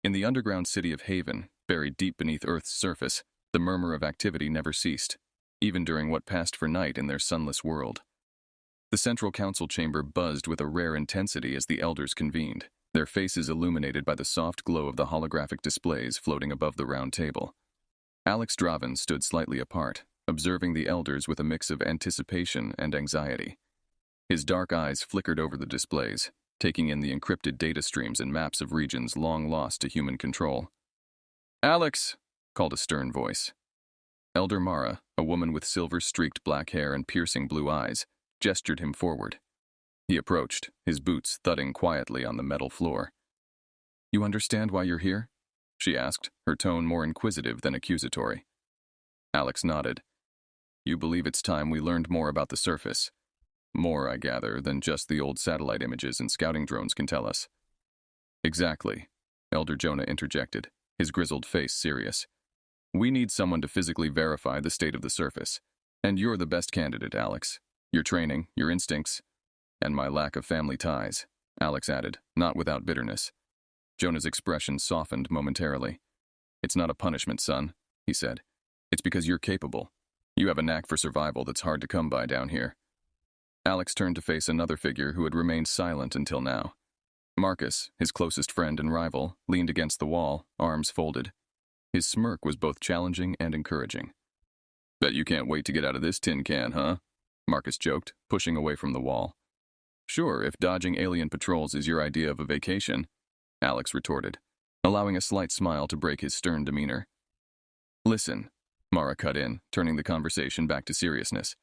In the underground city of Haven, buried deep beneath Earth's surface, the murmur of activity never ceased, even during what passed for night in their sunless world. The central council chamber buzzed with a rare intensity as the elders convened, their faces illuminated by the soft glow of the holographic displays floating above the round table. Alex Draven stood slightly apart, observing the elders with a mix of anticipation and anxiety. His dark eyes flickered over the displays, taking in the encrypted data streams and maps of regions long lost to human control. "Alex!" called a stern voice. Elder Mara, a woman with silver-streaked black hair and piercing blue eyes, gestured him forward. He approached, his boots thudding quietly on the metal floor. "You understand why you're here?" she asked, her tone more inquisitive than accusatory. Alex nodded. "You believe it's time we learned more about the surface. More, I gather, than just the old satellite images and scouting drones can tell us." "Exactly," Elder Jonah interjected, his grizzled face serious. "We need someone to physically verify the state of the surface. And you're the best candidate, Alex. Your training, your instincts, and my lack of family ties," Alex added, not without bitterness. Jonah's expression softened momentarily. "It's not a punishment, son," he said. "It's because you're capable. You have a knack for survival that's hard to come by down here." Alex turned to face another figure who had remained silent until now. Marcus, his closest friend and rival, leaned against the wall, arms folded. His smirk was both challenging and encouraging. "Bet you can't wait to get out of this tin can, huh?" Marcus joked, pushing away from the wall. "Sure, if dodging alien patrols is your idea of a vacation," Alex retorted, allowing a slight smile to break his stern demeanor. "Listen," Mara cut in, turning the conversation back to seriousness.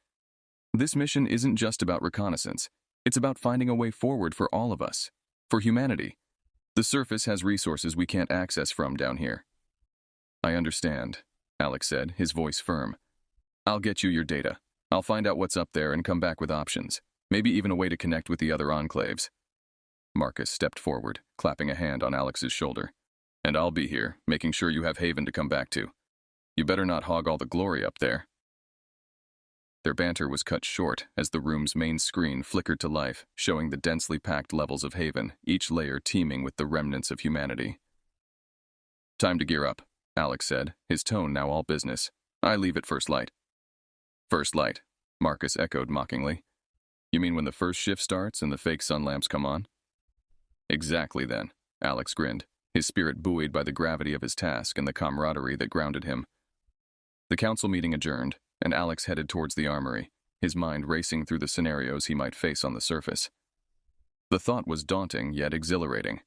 "This mission isn't just about reconnaissance. It's about finding a way forward for all of us, for humanity. The surface has resources we can't access from down here." "I understand," Alex said, his voice firm. "I'll get you your data. I'll find out what's up there and come back with options, maybe even a way to connect with the other enclaves." Marcus stepped forward, clapping a hand on Alex's shoulder. "And I'll be here, making sure you have Haven to come back to. You better not hog all the glory up there." Their banter was cut short as the room's main screen flickered to life, showing the densely packed levels of Haven, each layer teeming with the remnants of humanity. "Time to gear up," Alex said, his tone now all business. "I leave at first light." "First light," Marcus echoed mockingly. "You mean when the first shift starts and the fake sun lamps come on?" "Exactly then," Alex grinned, his spirit buoyed by the gravity of his task and the camaraderie that grounded him. The council meeting adjourned, and Alex headed towards the armory, his mind racing through the scenarios he might face on the surface. The thought was daunting yet exhilarating.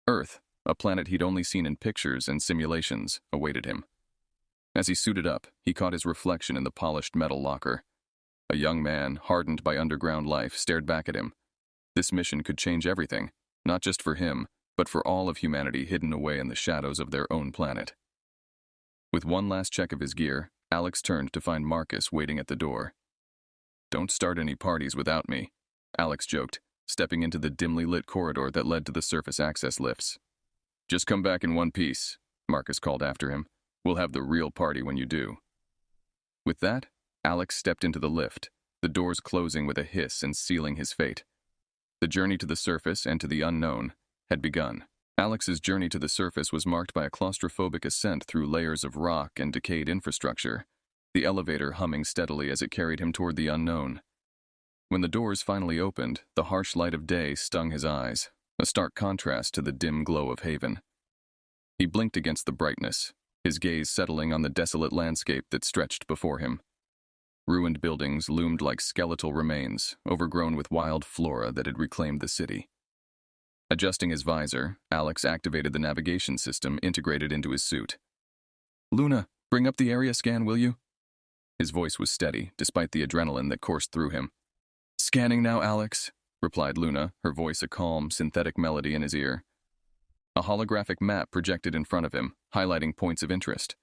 Earth, a planet he'd only seen in pictures and simulations, awaited him. As he suited up, he caught his reflection in the polished metal locker. A young man, hardened by underground life, stared back at him. This mission could change everything, not just for him, but for all of humanity hidden away in the shadows of their own planet. With one last check of his gear, Alex turned to find Marcus waiting at the door. "Don't start any parties without me," Alex joked, stepping into the dimly lit corridor that led to the surface access lifts. "Just come back in one piece," Marcus called after him. "We'll have the real party when you do." With that, Alex stepped into the lift, the doors closing with a hiss and sealing his fate. The journey to the surface and to the unknown had begun. Alex's journey to the surface was marked by a claustrophobic ascent through layers of rock and decayed infrastructure, the elevator humming steadily as it carried him toward the unknown. When the doors finally opened, the harsh light of day stung his eyes, a stark contrast to the dim glow of Haven. He blinked against the brightness, his gaze settling on the desolate landscape that stretched before him. Ruined buildings loomed like skeletal remains, overgrown with wild flora that had reclaimed the city. Adjusting his visor, Alex activated the navigation system integrated into his suit. "Luna, bring up the area scan, will you?" His voice was steady, despite the adrenaline that coursed through him. "Scanning now, Alex," replied Luna, her voice a calm, synthetic melody in his ear. A holographic map projected in front of him, highlighting points of interest.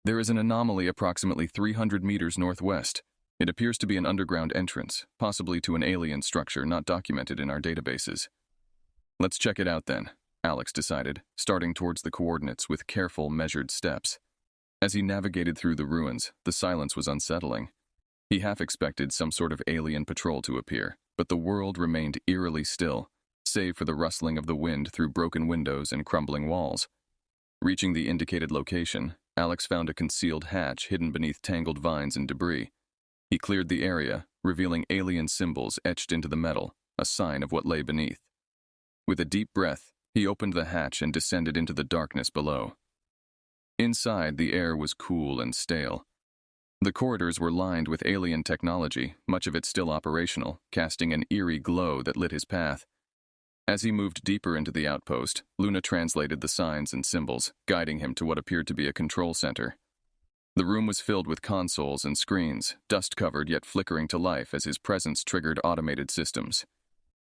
"There is an anomaly approximately 300 meters northwest. It appears to be an underground entrance, possibly to an alien structure not documented in our databases." "Let's check it out then," Alex decided, starting towards the coordinates with careful, measured steps. As he navigated through the ruins, the silence was unsettling. He half expected some sort of alien patrol to appear, but the world remained eerily still, save for the rustling of the wind through broken windows and crumbling walls. Reaching the indicated location, Alex found a concealed hatch hidden beneath tangled vines and debris. He cleared the area, revealing alien symbols etched into the metal, a sign of what lay beneath. With a deep breath, he opened the hatch and descended into the darkness below. Inside, the air was cool and stale. The corridors were lined with alien technology, much of it still operational, casting an eerie glow that lit his path. As he moved deeper into the outpost, Luna translated the signs and symbols, guiding him to what appeared to be a control center. The room was filled with consoles and screens, dust-covered yet flickering to life as his presence triggered automated systems.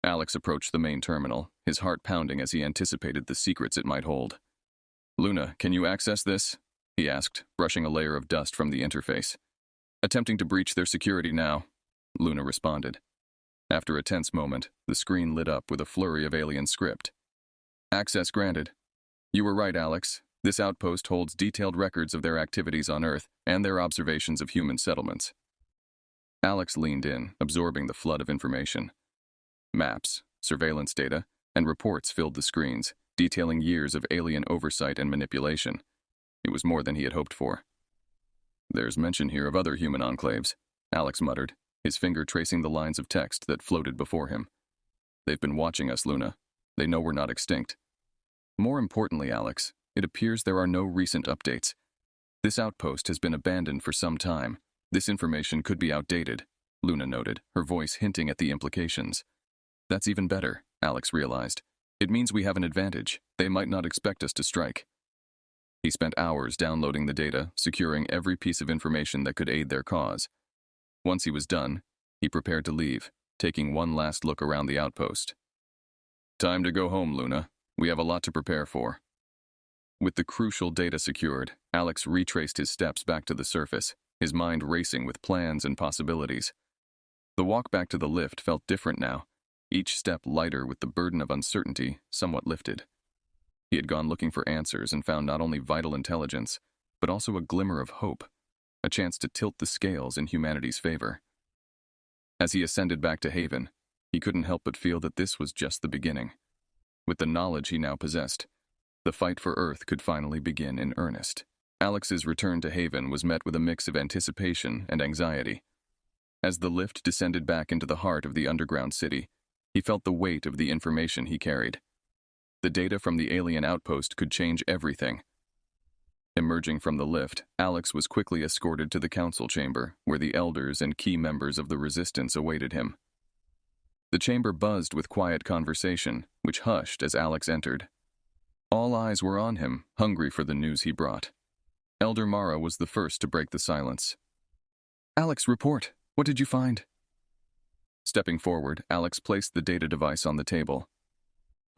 Alex approached the main terminal, his heart pounding as he anticipated the secrets it might hold. "Luna, can you access this?" he asked, brushing a layer of dust from the interface. "Attempting to breach their security now," Luna responded. After a tense moment, the screen lit up with a flurry of alien script. "Access granted. You were right, Alex. This outpost holds detailed records of their activities on Earth and their observations of human settlements." Alex leaned in, absorbing the flood of information. Maps, surveillance data, and reports filled the screens, detailing years of alien oversight and manipulation. It was more than he had hoped for. "There's mention here of other human enclaves," Alex muttered, his finger tracing the lines of text that floated before him. "They've been watching us, Luna. They know we're not extinct. More importantly, Alex, it appears there are no recent updates. This outpost has been abandoned for some time. This information could be outdated," Luna noted, her voice hinting at the implications. "That's even better," Alex realized. "It means we have an advantage. They might not expect us to strike." He spent hours downloading the data, securing every piece of information that could aid their cause. Once he was done, he prepared to leave, taking one last look around the outpost. "Time to go home, Luna. We have a lot to prepare for." With the crucial data secured, Alex retraced his steps back to the surface, his mind racing with plans and possibilities. The walk back to the lift felt different now, each step lighter with the burden of uncertainty somewhat lifted. He had gone looking for answers and found not only vital intelligence, but also a glimmer of hope, a chance to tilt the scales in humanity's favor. As he ascended back to Haven, he couldn't help but feel that this was just the beginning. With the knowledge he now possessed, the fight for Earth could finally begin in earnest. Alex's return to Haven was met with a mix of anticipation and anxiety. As the lift descended back into the heart of the underground city, he felt the weight of the information he carried. The data from the alien outpost could change everything. Emerging from the lift, Alex was quickly escorted to the council chamber, where the elders and key members of the resistance awaited him. The chamber buzzed with quiet conversation, which hushed as Alex entered. All eyes were on him, hungry for the news he brought. Elder Mara was the first to break the silence. "Alex, report. What did you find?" Stepping forward, Alex placed the data device on the table.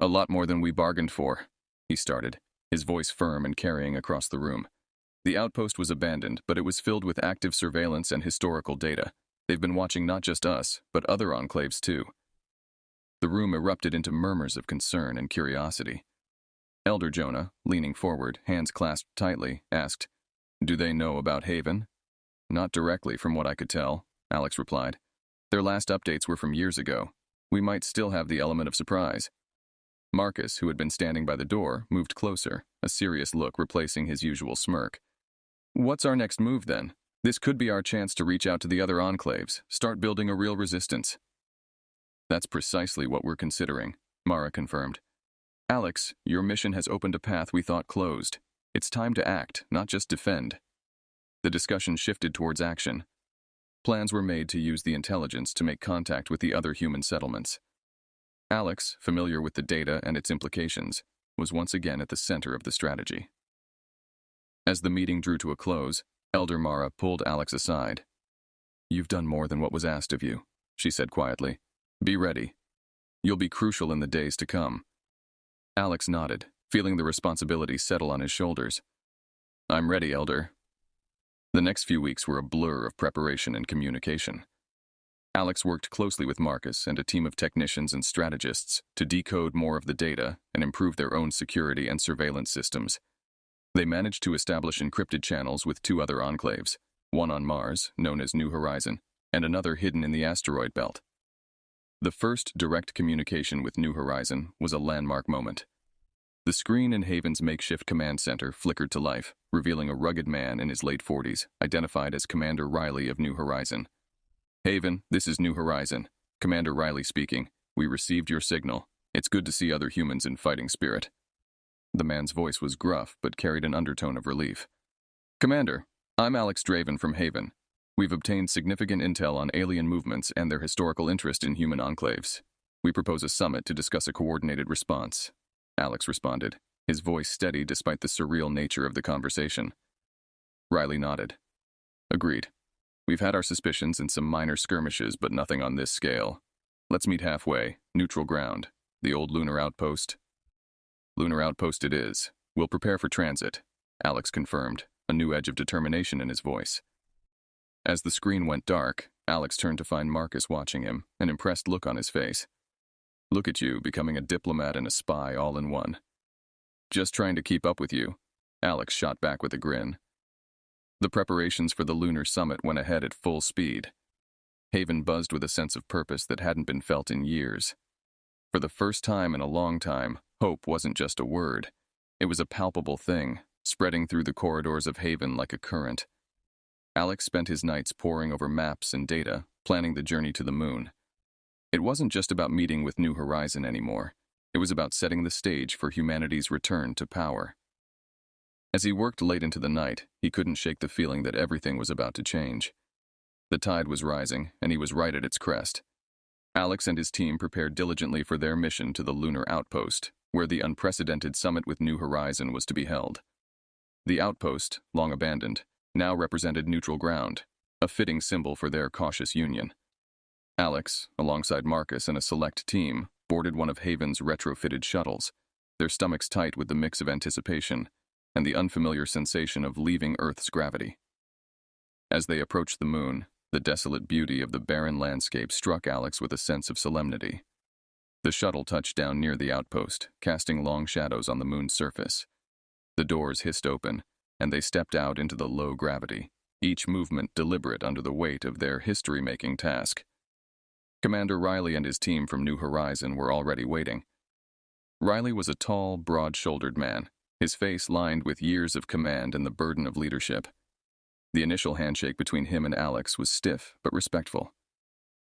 "A lot more than we bargained for," he started, his voice firm and carrying across the room. "The outpost was abandoned, but it was filled with active surveillance and historical data. They've been watching not just us, but other enclaves too." The room erupted into murmurs of concern and curiosity. Elder Jonah, leaning forward, hands clasped tightly, asked, "Do they know about Haven?" "Not directly, from what I could tell," Alex replied. "Their last updates were from years ago. We might still have the element of surprise." Marcus, who had been standing by the door, moved closer, a serious look replacing his usual smirk. "What's our next move, then? This could be our chance to reach out to the other enclaves, start building a real resistance." "That's precisely what we're considering," Mara confirmed. "Alex, your mission has opened a path we thought closed. It's time to act, not just defend." The discussion shifted towards action. Plans were made to use the intelligence to make contact with the other human settlements. Alex, familiar with the data and its implications, was once again at the center of the strategy. As the meeting drew to a close, Elder Mara pulled Alex aside. "You've done more than what was asked of you," she said quietly. "Be ready. You'll be crucial in the days to come." Alex nodded, feeling the responsibility settle on his shoulders. "I'm ready, Elder." The next few weeks were a blur of preparation and communication. Alex worked closely with Marcus and a team of technicians and strategists to decode more of the data and improve their own security and surveillance systems. They managed to establish encrypted channels with two other enclaves, one on Mars, known as New Horizon, and another hidden in the asteroid belt. The first direct communication with New Horizon was a landmark moment. The screen in Haven's makeshift command center flickered to life, revealing a rugged man in his late 40s, identified as Commander Riley of New Horizon. "Haven, this is New Horizon. Commander Riley speaking. We received your signal. It's good to see other humans in fighting spirit." The man's voice was gruff, but carried an undertone of relief. "Commander, I'm Alex Draven from Haven. We've obtained significant intel on alien movements and their historical interest in human enclaves. We propose a summit to discuss a coordinated response." Alex responded, his voice steady despite the surreal nature of the conversation. Riley nodded. "Agreed. We've had our suspicions and some minor skirmishes, but nothing on this scale. Let's meet halfway, neutral ground, the old lunar outpost." "Lunar outpost it is. We'll prepare for transit," Alex confirmed, a new edge of determination in his voice. As the screen went dark, Alex turned to find Marcus watching him, an impressed look on his face. "Look at you, becoming a diplomat and a spy all in one." "Just trying to keep up with you," Alex shot back with a grin. The preparations for the lunar summit went ahead at full speed. Haven buzzed with a sense of purpose that hadn't been felt in years. For the first time in a long time, hope wasn't just a word. It was a palpable thing, spreading through the corridors of Haven like a current. Alex spent his nights poring over maps and data, planning the journey to the moon. It wasn't just about meeting with New Horizon anymore. It was about setting the stage for humanity's return to power. As he worked late into the night, he couldn't shake the feeling that everything was about to change. The tide was rising, and he was right at its crest. Alex and his team prepared diligently for their mission to the lunar outpost, where the unprecedented summit with New Horizon was to be held. The outpost, long abandoned, now represented neutral ground, a fitting symbol for their cautious union. Alex, alongside Marcus and a select team, boarded one of Haven's retrofitted shuttles, their stomachs tight with the mix of anticipation and the unfamiliar sensation of leaving Earth's gravity. As they approached the moon, the desolate beauty of the barren landscape struck Alex with a sense of solemnity. The shuttle touched down near the outpost, casting long shadows on the moon's surface. The doors hissed open, and they stepped out into the low gravity, each movement deliberate under the weight of their history-making task. Commander Riley and his team from New Horizon were already waiting. Riley was a tall, broad-shouldered man, his face lined with years of command and the burden of leadership. The initial handshake between him and Alex was stiff but respectful.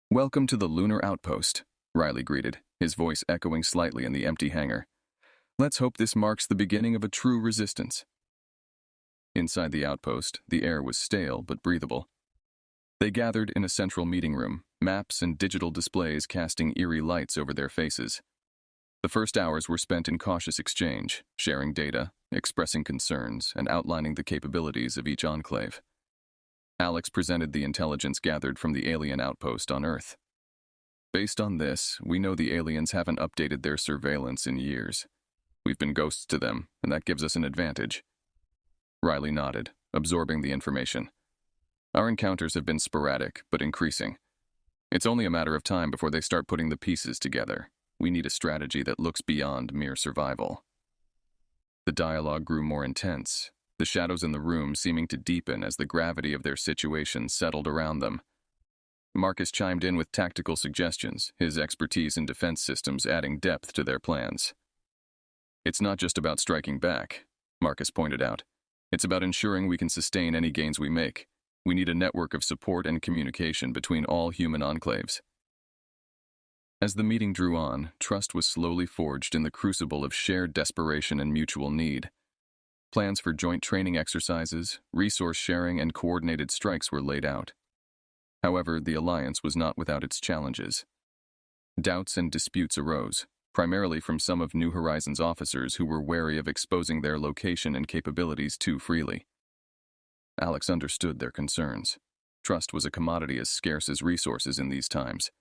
"Welcome to the lunar outpost," Riley greeted, his voice echoing slightly in the empty hangar. "Let's hope this marks the beginning of a true resistance." Inside the outpost, the air was stale but breathable. They gathered in a central meeting room, maps and digital displays casting eerie lights over their faces. The first hours were spent in cautious exchange, sharing data, expressing concerns, and outlining the capabilities of each enclave. Alex presented the intelligence gathered from the alien outpost on Earth. "Based on this, we know the aliens haven't updated their surveillance in years. We've been ghosts to them, and that gives us an advantage." Riley nodded, absorbing the information. "Our encounters have been sporadic, but increasing. It's only a matter of time before they start putting the pieces together. We need a strategy that looks beyond mere survival." The dialogue grew more intense, the shadows in the room seeming to deepen as the gravity of their situation settled around them. Marcus chimed in with tactical suggestions, his expertise in defense systems adding depth to their plans. "It's not just about striking back," Marcus pointed out. "It's about ensuring we can sustain any gains we make. We need a network of support and communication between all human enclaves." As the meeting drew on, trust was slowly forged in the crucible of shared desperation and mutual need. Plans for joint training exercises, resource sharing, and coordinated strikes were laid out. However, the alliance was not without its challenges. Doubts and disputes arose, primarily from some of New Horizons' officers who were wary of exposing their location and capabilities too freely. Alex understood their concerns. Trust was a commodity as scarce as resources in these times.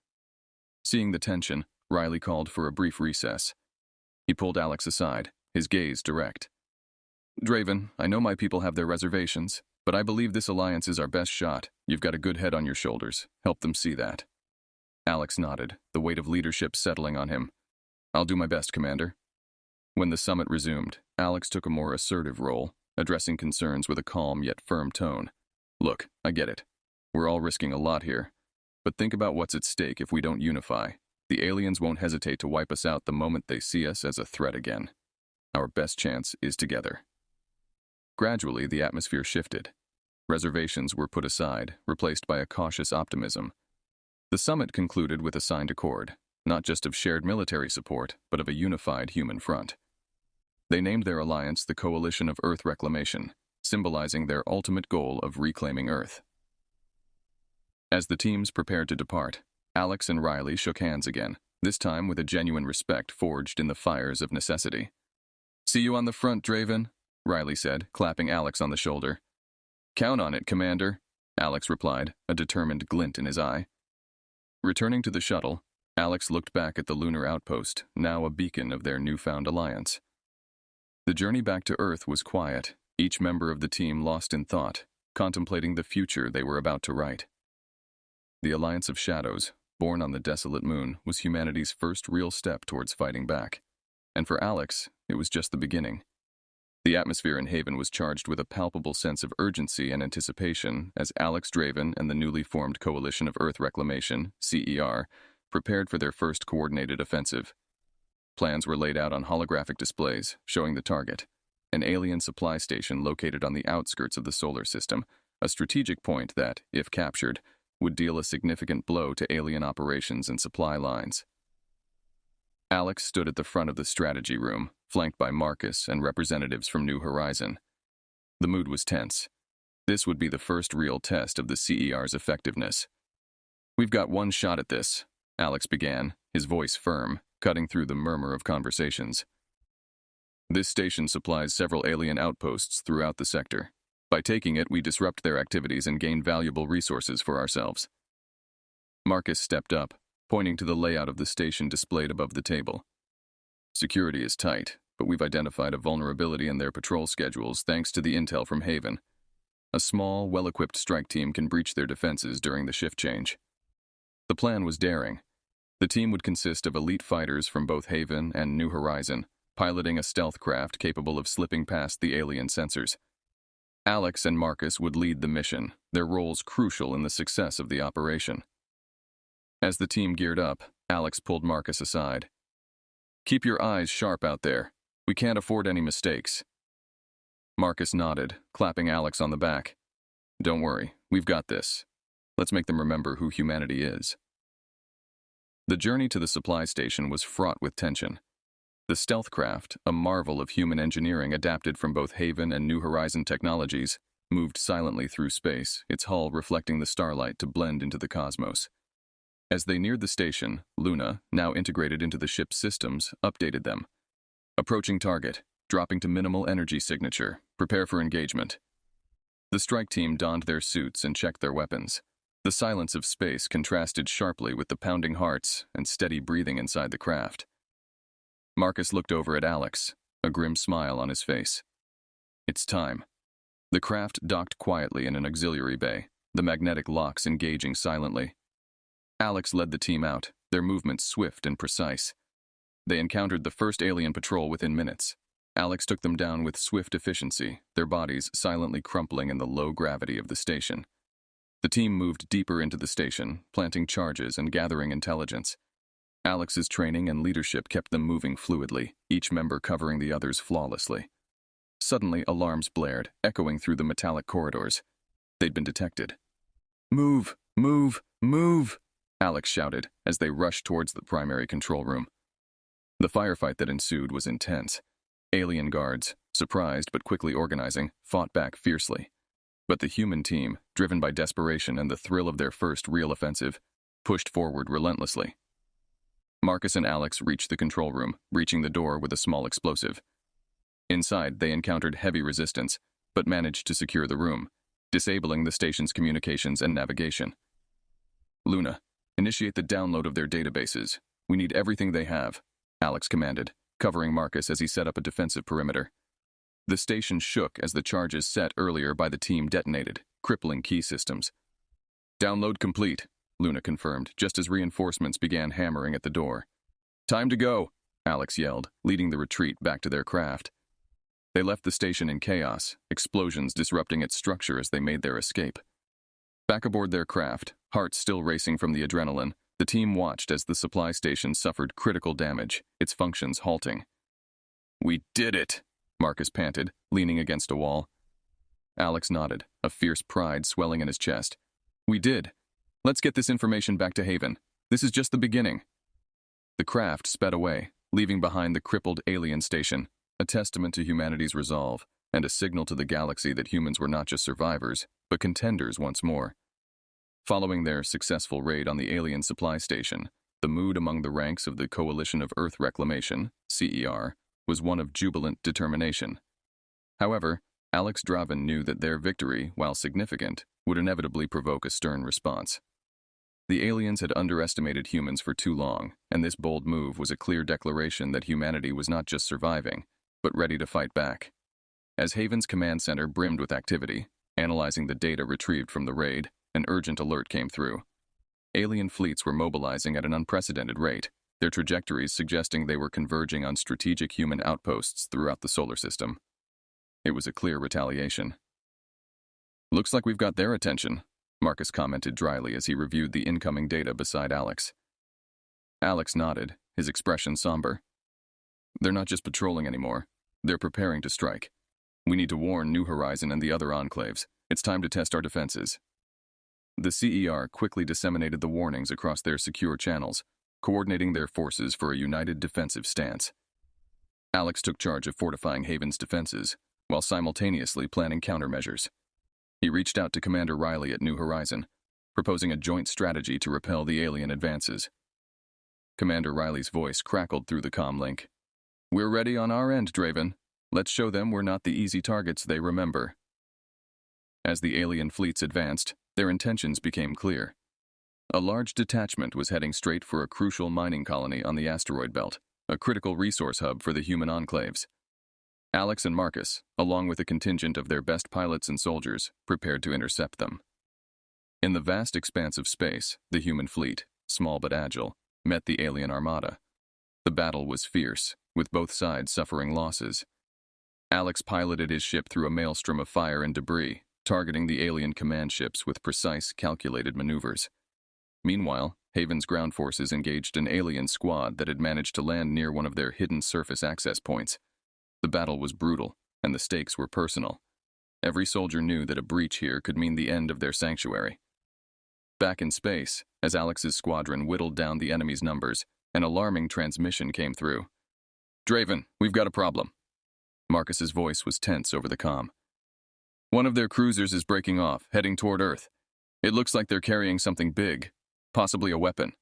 Seeing the tension, Riley called for a brief recess. He pulled Alex aside, his gaze direct. "Draven, I know my people have their reservations, but I believe this alliance is our best shot. You've got a good head on your shoulders. Help them see that." Alex nodded, the weight of leadership settling on him. "I'll do my best, Commander." When the summit resumed, Alex took a more assertive role, addressing concerns with a calm yet firm tone. "Look, I get it. We're all risking a lot here. But think about what's at stake if we don't unify. The aliens won't hesitate to wipe us out the moment they see us as a threat again. Our best chance is together. Gradually, the atmosphere shifted. Reservations were put aside, replaced by a cautious optimism. The summit concluded with a signed accord, not just of shared military support, but of a unified human front. They named their alliance the Coalition of Earth Reclamation, symbolizing their ultimate goal of reclaiming Earth. As the teams prepared to depart, Alex and Riley shook hands again, this time with a genuine respect forged in the fires of necessity. "See you on the front, Draven," Riley said, clapping Alex on the shoulder. "Count on it, Commander," Alex replied, a determined glint in his eye. Returning to the shuttle, Alex looked back at the lunar outpost, now a beacon of their newfound alliance. The journey back to Earth was quiet, each member of the team lost in thought, contemplating the future they were about to write. The Alliance of Shadows, born on the desolate moon, was humanity's first real step towards fighting back. And for Alex, it was just the beginning. The atmosphere in Haven was charged with a palpable sense of urgency and anticipation as Alex Draven and the newly formed Coalition of Earth Reclamation, CER, prepared for their first coordinated offensive. Plans were laid out on holographic displays, showing the target, an alien supply station located on the outskirts of the solar system, a strategic point that, if captured, would deal a significant blow to alien operations and supply lines. Alex stood at the front of the strategy room, flanked by Marcus and representatives from New Horizon. The mood was tense. This would be the first real test of the CER's effectiveness. "We've got one shot at this," Alex began, his voice firm, cutting through the murmur of conversations. "This station supplies several alien outposts throughout the sector. By taking it, we disrupt their activities and gain valuable resources for ourselves." Marcus stepped up, pointing to the layout of the station displayed above the table. "Security is tight, but we've identified a vulnerability in their patrol schedules thanks to the intel from Haven. A small, well-equipped strike team can breach their defenses during the shift change." The plan was daring. The team would consist of elite fighters from both Haven and New Horizon, piloting a stealth craft capable of slipping past the alien sensors. Alex and Marcus would lead the mission, their roles crucial in the success of the operation. As the team geared up, Alex pulled Marcus aside. "Keep your eyes sharp out there. We can't afford any mistakes." Marcus nodded, clapping Alex on the back. "Don't worry, we've got this. Let's make them remember who humanity is." The journey to the supply station was fraught with tension. The stealth craft, a marvel of human engineering adapted from both Haven and New Horizon technologies, moved silently through space, its hull reflecting the starlight to blend into the cosmos. As they neared the station, Luna, now integrated into the ship's systems, updated them. "Approaching target, dropping to minimal energy signature. Prepare for engagement." The strike team donned their suits and checked their weapons. The silence of space contrasted sharply with the pounding hearts and steady breathing inside the craft. Marcus looked over at Alex, a grim smile on his face. "It's time." The craft docked quietly in an auxiliary bay, the magnetic locks engaging silently. Alex led the team out, their movements swift and precise. They encountered the first alien patrol within minutes. Alex took them down with swift efficiency, their bodies silently crumpling in the low gravity of the station. The team moved deeper into the station, planting charges and gathering intelligence. Alex's training and leadership kept them moving fluidly, each member covering the others flawlessly. Suddenly, alarms blared, echoing through the metallic corridors. They'd been detected. "Move! Move! Move!" Alex shouted as they rushed towards the primary control room. The firefight that ensued was intense. Alien guards, surprised but quickly organizing, fought back fiercely. But the human team, driven by desperation and the thrill of their first real offensive, pushed forward relentlessly. Marcus and Alex reached the control room, breaching the door with a small explosive. Inside, they encountered heavy resistance, but managed to secure the room, disabling the station's communications and navigation. "Luna, initiate the download of their databases. We need everything they have," Alex commanded, covering Marcus as he set up a defensive perimeter. The station shook as the charges set earlier by the team detonated, crippling key systems. "Download complete," Luna confirmed, just as reinforcements began hammering at the door. "Time to go," Alex yelled, leading the retreat back to their craft. They left the station in chaos, explosions disrupting its structure as they made their escape. Back aboard their craft, hearts still racing from the adrenaline, The team watched as the supply station suffered critical damage, its functions halting. "We did it," Marcus panted, leaning against a wall. Alex nodded, a fierce pride swelling in his chest. "We did. Let's get this information back to Haven. This is just the beginning." The craft sped away, leaving behind the crippled alien station, a testament to humanity's resolve and a signal to the galaxy that humans were not just survivors, but contenders once more. Following their successful raid on the alien supply station, the mood among the ranks of the Coalition of Earth Reclamation, CER, was one of jubilant determination. However, Alex Draven knew that their victory, while significant, would inevitably provoke a stern response. The aliens had underestimated humans for too long, and this bold move was a clear declaration that humanity was not just surviving, but ready to fight back. As Haven's command center brimmed with activity, analyzing the data retrieved from the raid, an urgent alert came through. Alien fleets were mobilizing at an unprecedented rate, their trajectories suggesting they were converging on strategic human outposts throughout the solar system. It was a clear retaliation. "Looks like we've got their attention," Marcus commented dryly as he reviewed the incoming data beside Alex. Alex nodded, his expression somber. "They're not just patrolling anymore. They're preparing to strike. We need to warn New Horizon and the other enclaves. It's time to test our defenses." The CER quickly disseminated the warnings across their secure channels, coordinating their forces for a united defensive stance. Alex took charge of fortifying Haven's defenses, while simultaneously planning countermeasures. He reached out to Commander Riley at New Horizon, proposing a joint strategy to repel the alien advances. Commander Riley's voice crackled through the comm link. "We're ready on our end, Draven. Let's show them we're not the easy targets they remember." As the alien fleets advanced, their intentions became clear. A large detachment was heading straight for a crucial mining colony on the asteroid belt, a critical resource hub for the human enclaves. Alex and Marcus, along with a contingent of their best pilots and soldiers, prepared to intercept them. In the vast expanse of space, the human fleet, small but agile, met the alien armada. The battle was fierce, with both sides suffering losses. Alex piloted his ship through a maelstrom of fire and debris, targeting the alien command ships with precise, calculated maneuvers. Meanwhile, Haven's ground forces engaged an alien squad that had managed to land near one of their hidden surface access points. The battle was brutal, and the stakes were personal. Every soldier knew that a breach here could mean the end of their sanctuary. Back in space, as Alex's squadron whittled down the enemy's numbers, an alarming transmission came through. "Draven, we've got a problem." Marcus's voice was tense over the comm. "One of their cruisers is breaking off, heading toward Earth. It looks like they're carrying something big, possibly a weapon."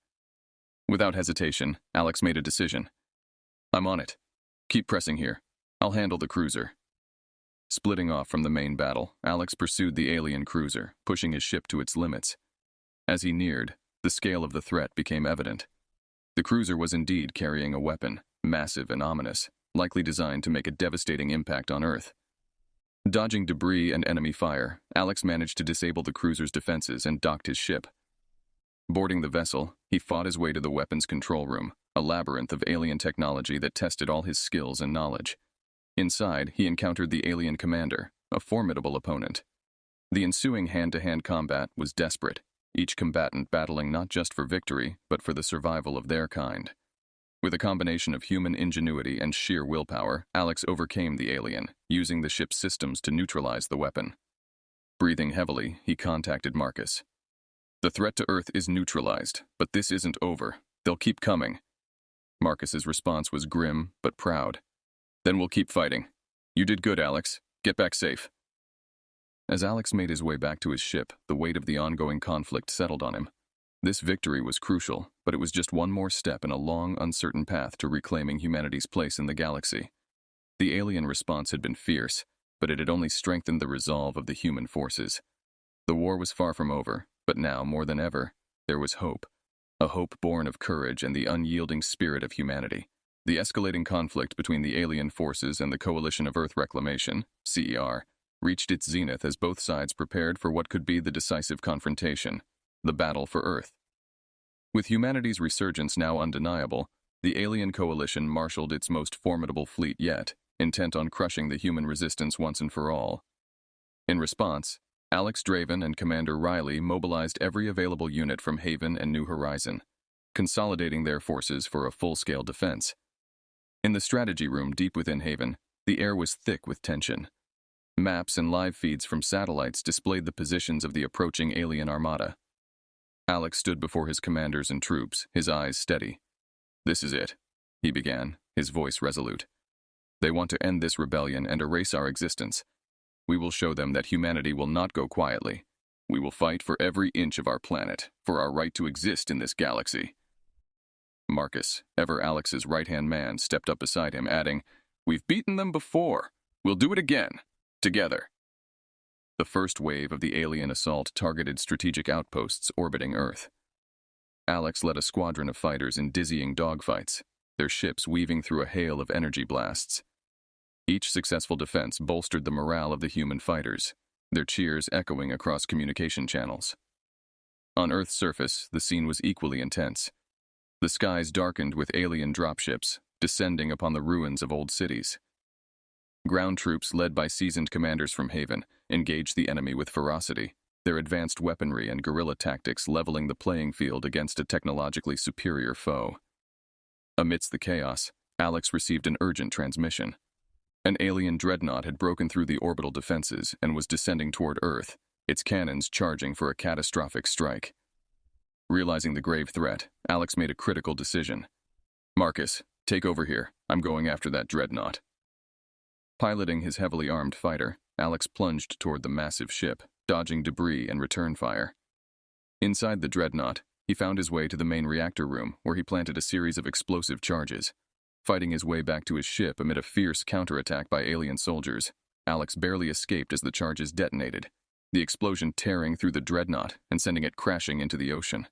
Without hesitation, Alex made a decision. "I'm on it. Keep pressing here. I'll handle the cruiser." Splitting off from the main battle, Alex pursued the alien cruiser, pushing his ship to its limits. As he neared, the scale of the threat became evident. The cruiser was indeed carrying a weapon, massive and ominous, likely designed to make a devastating impact on Earth. Dodging debris and enemy fire, Alex managed to disable the cruiser's defenses and docked his ship. Boarding the vessel, he fought his way to the weapons control room, a labyrinth of alien technology that tested all his skills and knowledge. Inside, he encountered the alien commander, a formidable opponent. The ensuing hand-to-hand combat was desperate, each combatant battling not just for victory, but for the survival of their kind. With a combination of human ingenuity and sheer willpower, Alex overcame the alien, using the ship's systems to neutralize the weapon. Breathing heavily, he contacted Marcus. "The threat to Earth is neutralized, but this isn't over. They'll keep coming." Marcus's response was grim, but proud. "Then we'll keep fighting. You did good, Alex. Get back safe." As Alex made his way back to his ship, the weight of the ongoing conflict settled on him. This victory was crucial, but it was just one more step in a long, uncertain path to reclaiming humanity's place in the galaxy. The alien response had been fierce, but it had only strengthened the resolve of the human forces. The war was far from over, but now, more than ever, there was hope. A hope born of courage and the unyielding spirit of humanity. The escalating conflict between the alien forces and the Coalition of Earth Reclamation, CER, reached its zenith as both sides prepared for what could be the decisive confrontation, the battle for Earth. With humanity's resurgence now undeniable, the alien coalition marshaled its most formidable fleet yet, intent on crushing the human resistance once and for all. In response, Alex Draven and Commander Riley mobilized every available unit from Haven and New Horizon. consolidating their forces for a full-scale defense. In the strategy room deep within Haven, the air was thick with tension. Maps and live feeds from satellites displayed the positions of the approaching alien armada. Alex stood before his commanders and troops, his eyes steady. "This is it," he began, his voice resolute. "They want to end this rebellion and erase our existence. We will show them that humanity will not go quietly. We will fight for every inch of our planet, for our right to exist in this galaxy." Marcus, ever Alex's right-hand man, stepped up beside him, adding, "We've beaten them before. We'll do it again. Together." The first wave of the alien assault targeted strategic outposts orbiting Earth. Alex led a squadron of fighters in dizzying dogfights, their ships weaving through a hail of energy blasts. Each successful defense bolstered the morale of the human fighters, their cheers echoing across communication channels. On Earth's surface, the scene was equally intense. The skies darkened with alien dropships, descending upon the ruins of old cities. Ground troops led by seasoned commanders from Haven engaged the enemy with ferocity, their advanced weaponry and guerrilla tactics leveling the playing field against a technologically superior foe. Amidst the chaos, Alex received an urgent transmission. An alien dreadnought had broken through the orbital defenses and was descending toward Earth, its cannons charging for a catastrophic strike. Realizing the grave threat, Alex made a critical decision. "Marcus, take over here. I'm going after that dreadnought." Piloting his heavily armed fighter, Alex plunged toward the massive ship, dodging debris and return fire. Inside the dreadnought, he found his way to the main reactor room, where he planted a series of explosive charges. Fighting his way back to his ship amid a fierce counterattack by alien soldiers, Alex barely escaped as the charges detonated, the explosion tearing through the dreadnought and sending it crashing into the ocean.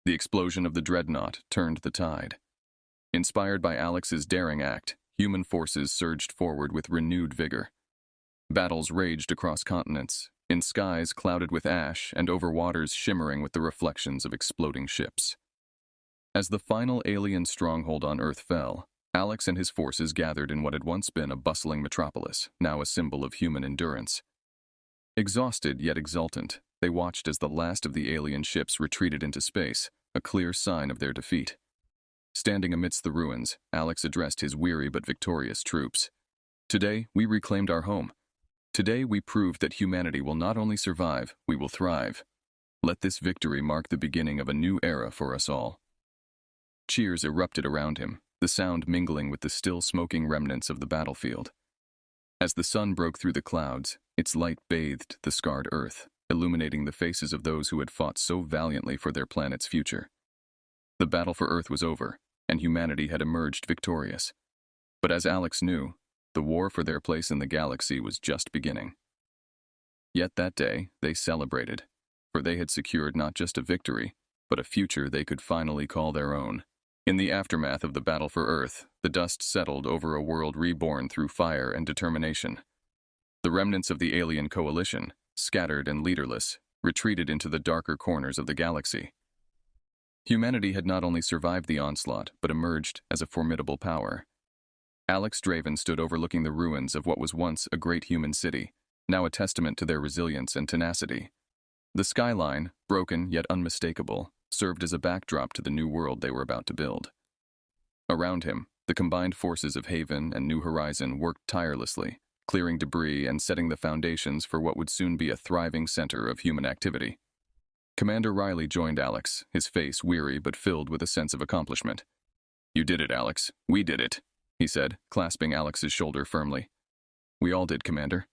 The explosion of the dreadnought turned the tide. Inspired by Alex's daring act, human forces surged forward with renewed vigor. Battles raged across continents, in skies clouded with ash and over waters shimmering with the reflections of exploding ships. As the final alien stronghold on Earth fell, Alex and his forces gathered in what had once been a bustling metropolis, now a symbol of human endurance. Exhausted yet exultant, they watched as the last of the alien ships retreated into space, a clear sign of their defeat. Standing amidst the ruins, Alex addressed his weary but victorious troops. "Today, we reclaimed our home. Today, we proved that humanity will not only survive, we will thrive. Let this victory mark the beginning of a new era for us all." Cheers erupted around him, the sound mingling with the still smoking remnants of the battlefield. As the sun broke through the clouds, its light bathed the scarred Earth, illuminating the faces of those who had fought so valiantly for their planet's future. The battle for Earth was over, and humanity had emerged victorious. But as Alex knew, the war for their place in the galaxy was just beginning. Yet that day, they celebrated, for they had secured not just a victory, but a future they could finally call their own. In the aftermath of the battle for Earth, the dust settled over a world reborn through fire and determination. The remnants of the alien coalition, scattered and leaderless, retreated into the darker corners of the galaxy. Humanity had not only survived the onslaught, but emerged as a formidable power. Alex Draven stood overlooking the ruins of what was once a great human city, now a testament to their resilience and tenacity. The skyline, broken yet unmistakable, served as a backdrop to the new world they were about to build. Around him, the combined forces of Haven and New Horizon worked tirelessly, clearing debris and setting the foundations for what would soon be a thriving center of human activity. Commander Riley joined Alex, his face weary but filled with a sense of accomplishment. "You did it, Alex. We did it," he said, clasping Alex's shoulder firmly. "We all did, Commander,"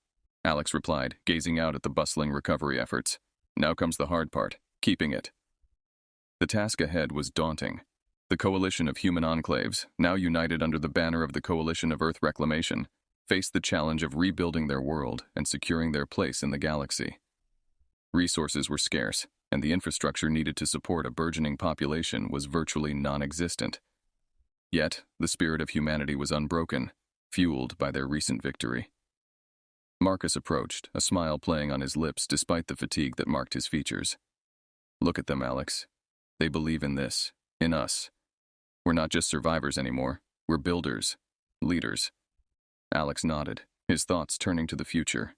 Alex replied, gazing out at the bustling recovery efforts. "Now comes the hard part, keeping it." The task ahead was daunting. The coalition of human enclaves, now united under the banner of the Coalition of Earth Reclamation, faced the challenge of rebuilding their world and securing their place in the galaxy. Resources were scarce, and the infrastructure needed to support a burgeoning population was virtually non-existent. Yet, the spirit of humanity was unbroken, fueled by their recent victory. Marcus approached, a smile playing on his lips despite the fatigue that marked his features. "Look at them, Alex. They believe in this, in us. We're not just survivors anymore, we're builders, leaders." Alex nodded, his thoughts turning to the future.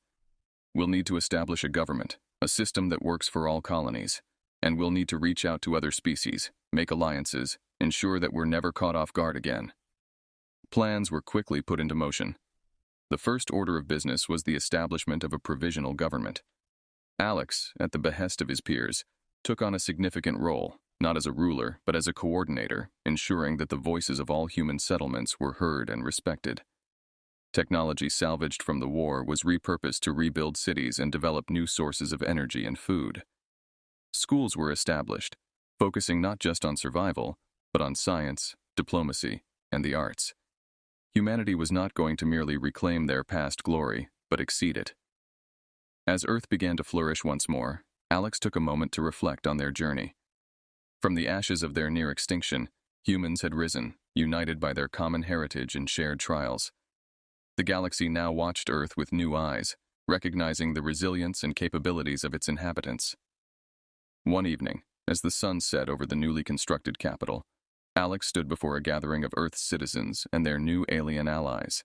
"We'll need to establish a government, a system that works for all colonies. and we'll need to reach out to other species, make alliances, ensure that we're never caught off guard again. Plans were quickly put into motion. The first order of business was the establishment of a provisional government. Alex, at the behest of his peers, took on a significant role, not as a ruler, but as a coordinator, ensuring that the voices of all human settlements were heard and respected. Technology salvaged from the war was repurposed to rebuild cities and develop new sources of energy and food. Schools were established, focusing not just on survival, but on science, diplomacy, and the arts. Humanity was not going to merely reclaim their past glory, but exceed it. As Earth began to flourish once more, Alex took a moment to reflect on their journey. From the ashes of their near extinction, humans had risen, united by their common heritage and shared trials. The galaxy now watched Earth with new eyes, recognizing the resilience and capabilities of its inhabitants. One evening, as the sun set over the newly constructed capital, Alex stood before a gathering of Earth's citizens and their new alien allies.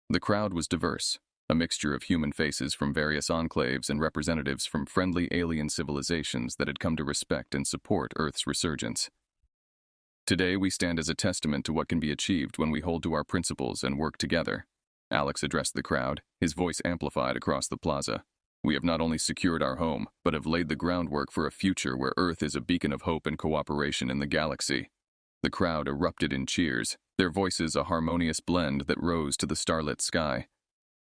The crowd was diverse, a mixture of human faces from various enclaves and representatives from friendly alien civilizations that had come to respect and support Earth's resurgence. Today we stand as a testament to what can be achieved when we hold to our principles and work together. Alex addressed the crowd, his voice amplified across the plaza. We have not only secured our home, but have laid the groundwork for a future where Earth is a beacon of hope and cooperation in the galaxy. The crowd erupted in cheers, their voices a harmonious blend that rose to the starlit sky.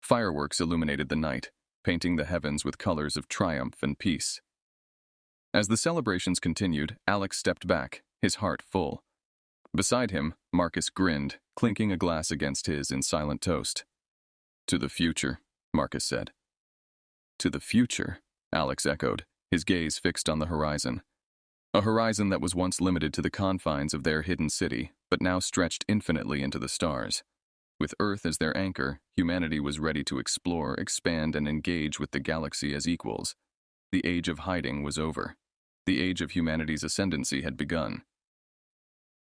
Fireworks illuminated the night, painting the heavens with colors of triumph and peace. As the celebrations continued, Alex stepped back, his heart full. Beside him, Marcus grinned, clinking a glass against his in silent toast. "To the future," Marcus said. "To the future," Alex echoed, his gaze fixed on the horizon. A horizon that was once limited to the confines of their hidden city, but now stretched infinitely into the stars. With Earth as their anchor, humanity was ready to explore, expand, and engage with the galaxy as equals. The age of hiding was over. The age of humanity's ascendancy had begun.